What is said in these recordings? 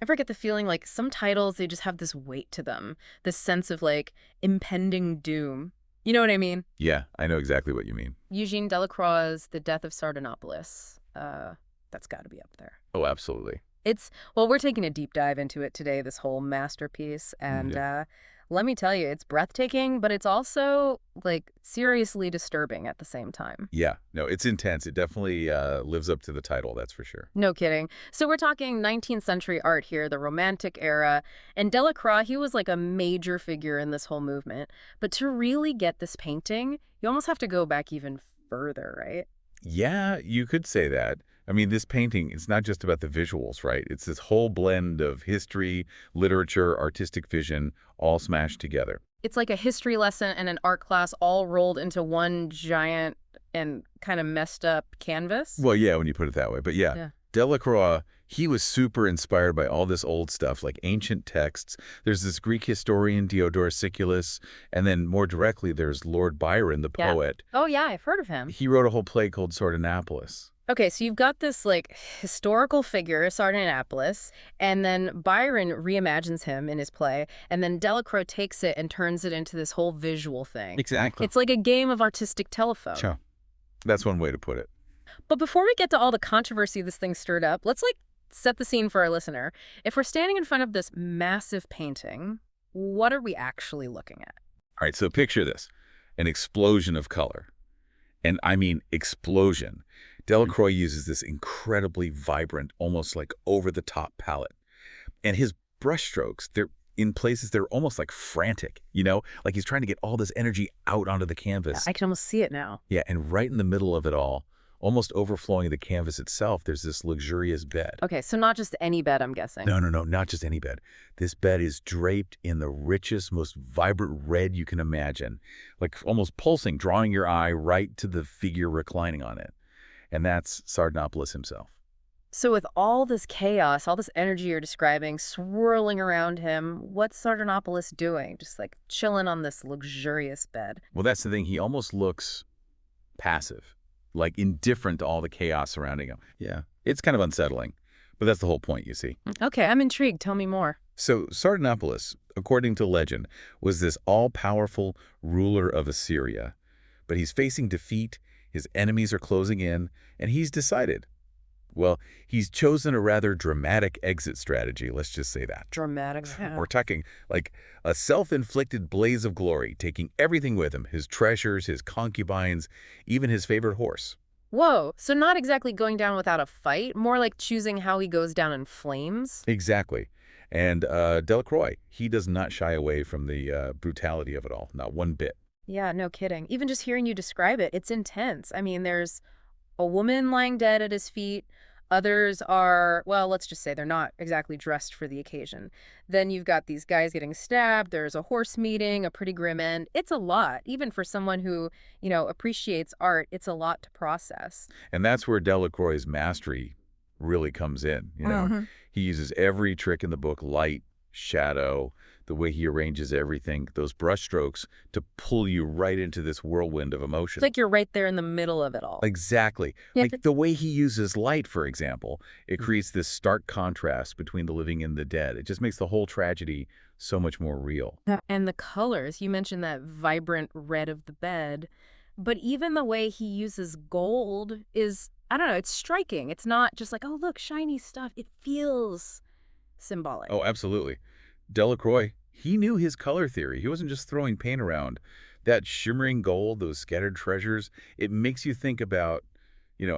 ever get the feeling like some titles, they just have this weight to them, this sense of like impending doom. You know what I mean? Yeah, I know exactly what you mean. Eugène Delacroix's The Death of Sardanapalus. That's got to be up there. Oh, absolutely. Well, we're taking a deep dive into it today, this whole masterpiece. And Yeah. let me tell you, it's breathtaking, but it's also like seriously disturbing at the same time. Yeah, no, it's intense. It definitely lives up to the title, that's for sure. No kidding. So we're talking 19th century art here, the Romantic era. And Delacroix, he was like a major figure in this whole movement. But to really get this painting, you almost have to go back even further, right? Yeah, you could say that. I mean, this painting, it's not just about the visuals, right? It's this whole blend of history, literature, artistic vision, all smashed together. It's like a history lesson and an art class all rolled into one giant and kind of messed up canvas. Well, yeah, when you put it that way. But yeah, Yeah. Delacroix, he was super inspired by all this old stuff, like ancient texts. There's this Greek historian, Diodorus Siculus, and then more directly, there's Lord Byron, the Yeah. poet. Oh, yeah, I've heard of him. He wrote a whole play called Sardanapalus. Okay, so you've got this like historical figure, Sardanapalus, and then Byron reimagines him in his play, and then Delacroix takes it and turns it into this whole visual thing. Exactly. It's like a game of artistic telephone. Sure. That's one way to put it. But before we get to all the controversy this thing stirred up, let's like set the scene for our listener. If we're standing in front of this massive painting, what are we actually looking at? All right, so picture this, an explosion of color. And I mean explosion. Delacroix uses this incredibly vibrant, almost like over-the-top palette. And his brushstrokes, they're in places they're almost like frantic, you know? Like he's trying to get all this energy out onto the canvas. I can almost see it now. Yeah, and right in the middle of it all, almost overflowing the canvas itself, there's this luxurious bed. Okay, so not just any bed, I'm guessing. No, no, no, not just any bed. This bed is draped in the richest, most vibrant red you can imagine, like almost pulsing, drawing your eye right to the figure reclining on it. And that's Sardanapalus himself. So with all this chaos, all this energy you're describing swirling around him, what's Sardanapalus doing? Just like chilling on this luxurious bed. Well, that's the thing. He almost looks passive, like indifferent to all the chaos surrounding him. Yeah, it's kind of unsettling, but that's the whole point, you see. Okay, I'm intrigued. Tell me more. So Sardanapalus, according to legend, was this all-powerful ruler of Assyria. But he's facing defeat, his enemies are closing in, and he's decided. Well, he's chosen a rather dramatic exit strategy, let's just say that. Dramatic. We're talking like a self-inflicted blaze of glory, taking everything with him, his treasures, his concubines, even his favorite horse. Whoa, so not exactly going down without a fight, more like choosing how he goes down in flames? Exactly. And Delacroix, he does not shy away from the brutality of it all, not one bit. Yeah, no kidding. Even just hearing you describe it, it's intense. I mean, there's a woman lying dead at his feet. Others are, well, let's just say they're not exactly dressed for the occasion. Then you've got these guys getting stabbed. There's a horse meeting, a pretty grim end. It's a lot. Even for someone who, appreciates art, it's a lot to process. And that's where Delacroix's mastery really comes in. He uses every trick in the book, light, shadow, the way he arranges everything, those brushstrokes to pull you right into this whirlwind of emotion. It's like you're right there in the middle of it all. Exactly. Yeah, Like the way he uses light, for example, it creates this stark contrast between the living and the dead. It just makes the whole tragedy so much more real. And the colors, you mentioned that vibrant red of the bed, but even the way he uses gold is, I don't know, it's striking. It's not just like, oh, look, shiny stuff. It feels symbolic. Oh, absolutely. Delacroix, he knew his color theory. He wasn't just throwing paint around. That shimmering gold, those scattered treasures, it makes you think about,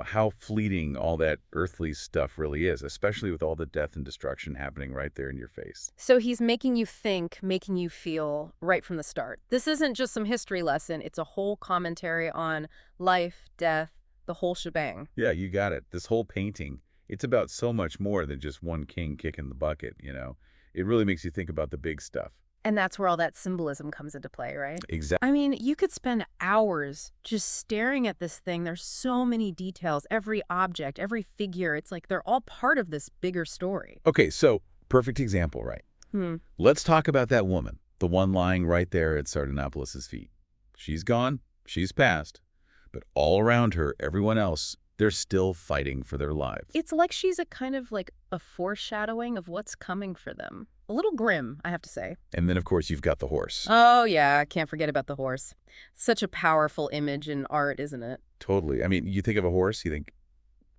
how fleeting all that earthly stuff really is, especially with all the death and destruction happening right there in your face. So he's making you think, making you feel right from the start. This isn't just some history lesson. It's a whole commentary on life, death, the whole shebang. Yeah, you got it. This whole painting, it's about so much more than just one king kicking the bucket, It really makes you think about the big stuff. And that's where all that symbolism comes into play, right? Exactly. I mean, you could spend hours just staring at this thing. There's so many details, every object, every figure. It's like they're all part of this bigger story. Okay, so perfect example, right? Let's talk about that woman, the one lying right there at Sardanapalus' feet. She's gone, she's passed, but all around her, everyone else, They're still fighting for their lives. It's like she's a kind of like a foreshadowing of what's coming for them. A little grim, I have to say. And then, of course, you've got the horse. Oh, yeah, can't forget about the horse. Such a powerful image in art, isn't it? Totally. I mean, you think of a horse, you think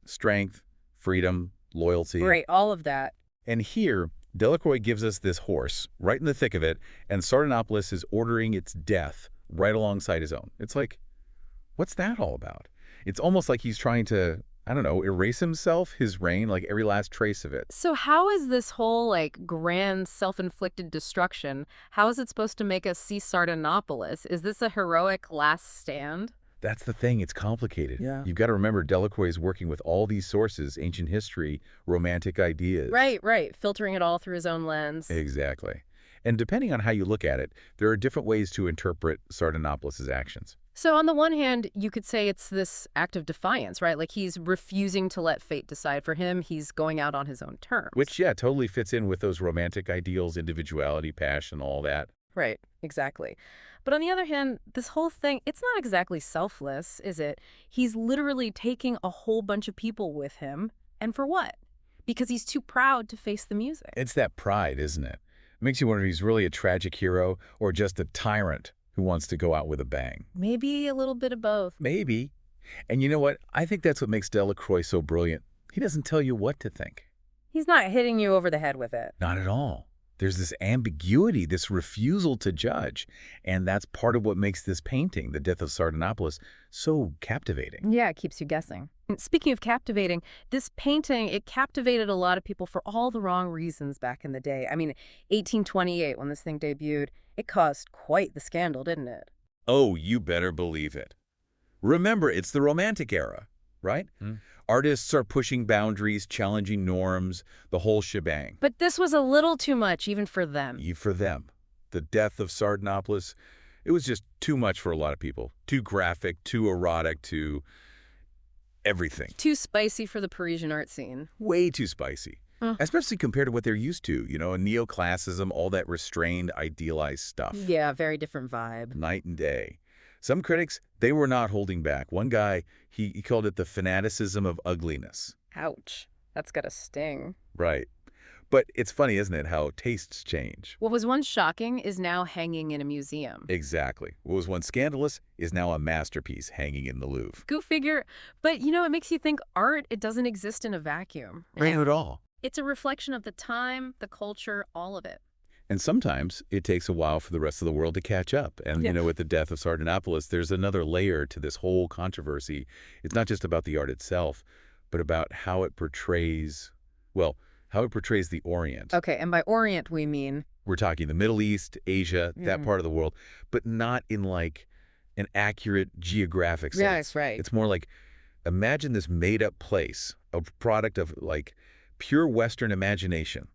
strength, freedom, loyalty. Right, all of that. And here, Delacroix gives us this horse right in the thick of it, and Sardanapalus is ordering its death right alongside his own. It's like, what's that all about? It's almost like he's trying to, I don't know, erase himself, his reign, like every last trace of it. So how is this whole, like, grand self-inflicted destruction, how is it supposed to make us see Sardanapalus? Is this a heroic last stand? That's the thing. It's complicated. Yeah. You've got to remember Delacroix is working with all these sources, ancient history, romantic ideas. Right. Filtering it all through his own lens. Exactly. And depending on how you look at it, there are different ways to interpret Sardanapalus' actions. So on the one hand, you could say it's this act of defiance, right? Like he's refusing to let fate decide for him. He's going out on his own terms. Which, yeah, totally fits in with those romantic ideals, individuality, passion, all that. Right, exactly. But on the other hand, this whole thing, it's not exactly selfless, is it? He's literally taking a whole bunch of people with him. And for what? Because he's too proud to face the music. It's that pride, isn't it? It makes you wonder if he's really a tragic hero or just a tyrant who wants to go out with a bang. Maybe a little bit of both. Maybe. And you know what? I think that's what makes Delacroix so brilliant. He doesn't tell you what to think. He's not hitting you over the head with it. Not at all. There's this ambiguity, this refusal to judge. And that's part of what makes this painting, The Death of Sardanapalus, so captivating. Yeah, it keeps you guessing. And speaking of captivating, this painting, it captivated a lot of people for all the wrong reasons back in the day. I mean, 1828, when this thing debuted, it caused quite the scandal, didn't it? Oh, you better believe it. Remember, it's the Romantic era, right? Artists are pushing boundaries, challenging norms, the whole shebang. But this was a little too much, even for them. For them. The Death of Sardanapalus, it was just too much for a lot of people. Too graphic, too erotic, too everything. Too spicy for the Parisian art scene. Way too spicy. Especially compared to what they're used to, you know, neoclassicism, all that restrained, idealized stuff. Yeah, very different vibe. Night and day. Some critics, they were not holding back. One guy, he called it the fanaticism of ugliness. Ouch. That's got a sting. Right. But it's funny, isn't it, how tastes change. What was once shocking is now hanging in a museum. Exactly. What was once scandalous is now a masterpiece hanging in the Louvre. Go figure. But, you know, it makes you think art, it doesn't exist in a vacuum. Right at all. It's a reflection of the time, the culture, all of it. And sometimes it takes a while for the rest of the world to catch up. And, you know, with the Death of Sardanapalus, there's another layer to this whole controversy. It's not just about the art itself, but about how it portrays, well, how it portrays the Orient. Okay, and by Orient we mean? We're talking the Middle East, Asia, that part of the world, but not in like an accurate geographic sense. Yeah, that's right. It's more like, imagine this made-up place, a product of like pure Western imagination,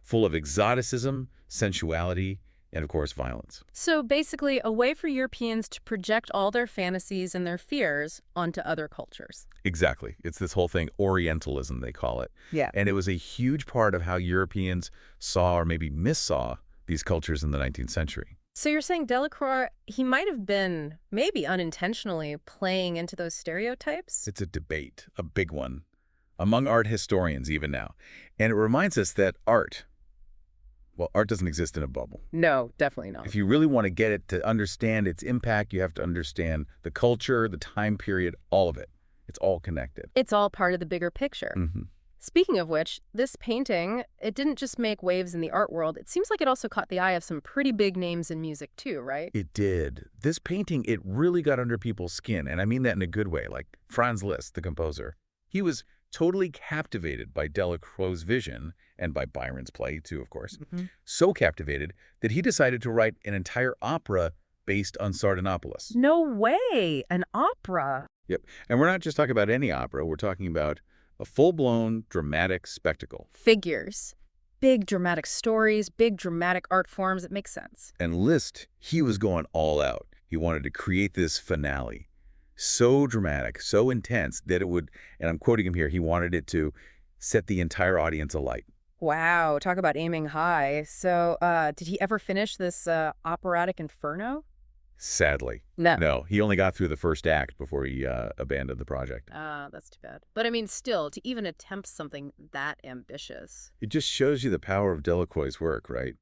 full of exoticism, sensuality, and of course violence. So basically a way for Europeans to project all their fantasies and their fears onto other cultures. Exactly. It's this whole thing, Orientalism, they call it. Yeah. And it was a huge part of how Europeans saw or maybe missaw these cultures in the 19th century. So you're saying Delacroix, he might have been, maybe unintentionally, playing into those stereotypes? It's a debate, a big one, among art historians even now. And it reminds us that art doesn't exist in a bubble. No, definitely not. If you really want to get it to understand its impact, you have to understand the culture, the time period, all of it. It's all connected. It's all part of the bigger picture. Speaking of which, this painting, it didn't just make waves in the art world. It seems like it also caught the eye of some pretty big names in music too, right? It did. This painting, it really got under people's skin, and I mean that in a good way, like Franz Liszt, the composer. He was totally captivated by Delacroix's vision, and by Byron's play too, of course. So captivated that he decided to write an entire opera based on Sardanapalus. No way! An opera? Yep. And we're not just talking about any opera. We're talking about a full-blown dramatic spectacle. Figures. Big dramatic stories, big dramatic art forms. It makes sense. And Liszt, he was going all out. He wanted to create this finale. So dramatic, so intense that it would, and I'm quoting him here, he wanted it to set the entire audience alight. Wow, talk about aiming high. So, did he ever finish this operatic inferno? Sadly. No. No, he only got through the first act before he abandoned the project. Ah, that's too bad. But I mean, still, to even attempt something that ambitious. It just shows you the power of Delacroix's work, right?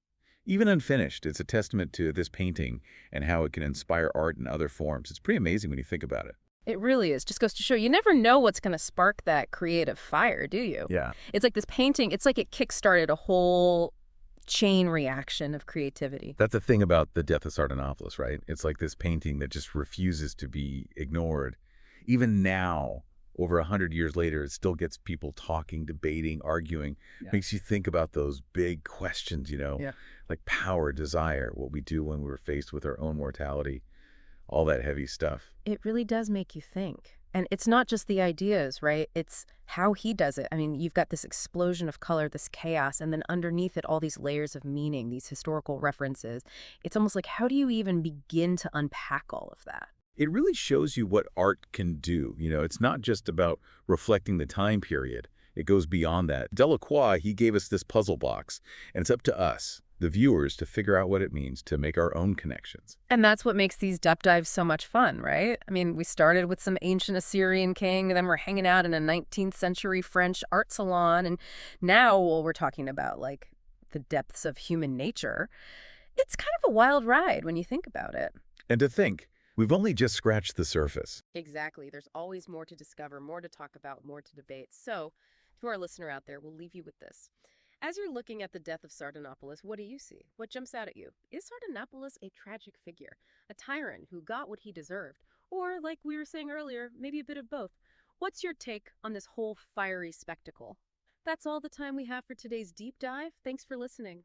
Even unfinished, it's a testament to this painting and how it can inspire art in other forms. It's pretty amazing when you think about it. It really is. Just goes to show you never know what's going to spark that creative fire, do you? Yeah. It's like this painting, it's like it kickstarted a whole chain reaction of creativity. That's the thing about the Death of Sardanapalus, right? It's like this painting that just refuses to be ignored. Even now, over 100 years later, it still gets people talking, debating, arguing. Yeah. Makes you think about those big questions, Yeah. like power, desire, what we do when we're faced with our own mortality, all that heavy stuff. It really does make you think. And it's not just the ideas, right? It's how he does it. I mean, you've got this explosion of color, this chaos, and then underneath it, all these layers of meaning, these historical references. It's almost like, how do you even begin to unpack all of that? It really shows you what art can do. It's not just about reflecting the time period. It goes beyond that. Delacroix, he gave us this puzzle box, and it's up to us, the viewers, to figure out what it means to make our own connections. And that's what makes these depth dives so much fun, right? I mean, we started with some ancient Assyrian king, and then we're hanging out in a 19th century French art salon, and now, well, we're talking about, like, the depths of human nature. It's kind of a wild ride when you think about it. And to think, we've only just scratched the surface. Exactly. There's always more to discover, more to talk about, more to debate. So, to our listener out there, we'll leave you with this. As you're looking at the death of Sardanapalus, what do you see? What jumps out at you? Is Sardanapalus a tragic figure, a tyrant who got what he deserved? Or, like we were saying earlier, maybe a bit of both? What's your take on this whole fiery spectacle? That's all the time we have for today's deep dive. Thanks for listening.